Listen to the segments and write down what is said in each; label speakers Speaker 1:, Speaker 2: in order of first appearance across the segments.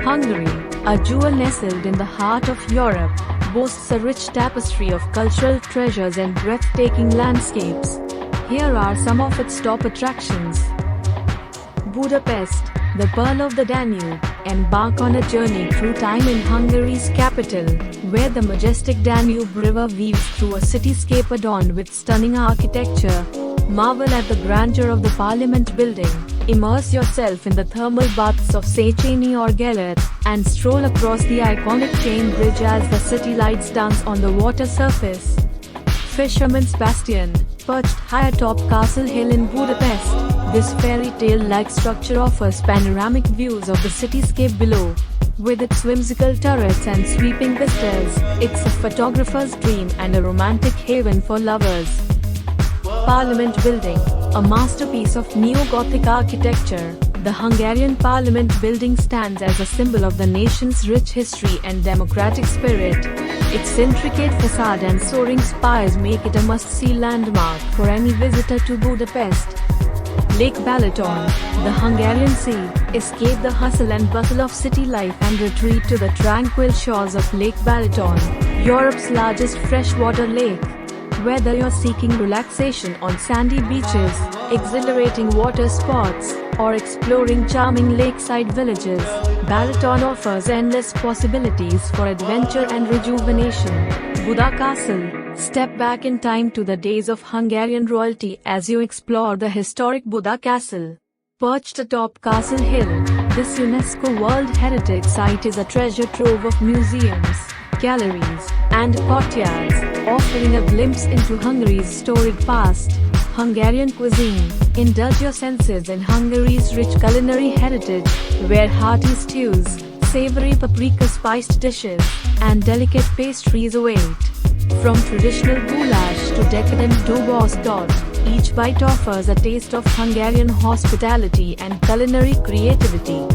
Speaker 1: Hungary, a jewel nestled in the heart of Europe, boasts a rich tapestry of cultural treasures and breathtaking landscapes. Here are some of its top attractions. Budapest, the pearl of the Danube. Embark on a journey through time in Hungary's capital, where the majestic Danube River weaves through a cityscape adorned with stunning architecture. Marvel at the grandeur of the Parliament building, immerse yourself in the thermal baths of Széchenyi or Gellert, and stroll across the iconic chain bridge as the city lights dance on the water surface. Fisherman's Bastion, perched high atop Castle Hill in Budapest, this fairy tale-like structure offers panoramic views of the cityscape below. With its whimsical turrets and sweeping vistas, it's a photographer's dream and a romantic haven for lovers. Parliament Building, a masterpiece of neo-Gothic architecture, the Hungarian Parliament building stands as a symbol of the nation's rich history and democratic spirit. Its intricate facade and soaring spires make it a must-see landmark for any visitor to Budapest. Lake Balaton, the Hungarian Sea, escape the hustle and bustle of city life and retreat to the tranquil shores of Lake Balaton, Europe's largest freshwater lake. Whether you're seeking relaxation on sandy beaches, exhilarating water sports, or exploring charming lakeside villages, Balaton offers endless possibilities for adventure and rejuvenation. Buda Castle, step back in time to the days of Hungarian royalty as you explore the historic Buda Castle. Perched atop Castle Hill, this UNESCO World Heritage Site is a treasure trove of museums, galleries, and courtyards, offering a glimpse into Hungary's storied past. Hungarian cuisine, indulge your senses in Hungary's rich culinary heritage, where hearty stews, savory paprika-spiced dishes, and delicate pastries await. From traditional goulash to decadent dobosdot, each bite offers a taste of Hungarian hospitality and culinary creativity.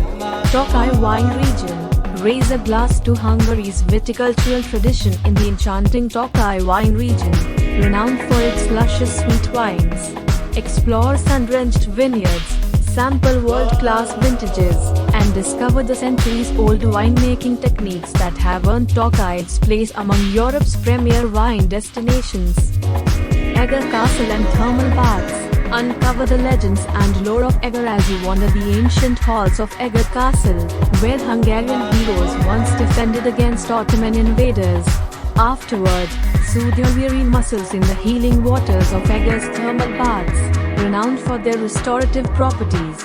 Speaker 1: Tokai Wine Region, raise a glass to Hungary's viticultural tradition in the enchanting Tokai Wine Region, renowned for its luscious sweet wines. Explore sun-drenched vineyards, sample world-class vintages, and discover the centuries-old winemaking techniques that have earned Tokai its place among Europe's premier wine destinations. Eger Castle and Thermal Baths, uncover the legends and lore of Eger as you wander the ancient halls of Eger Castle, where Hungarian heroes once defended against Ottoman invaders. Afterward, soothe your weary muscles in the healing waters of Eger's thermal baths, renowned for their restorative properties.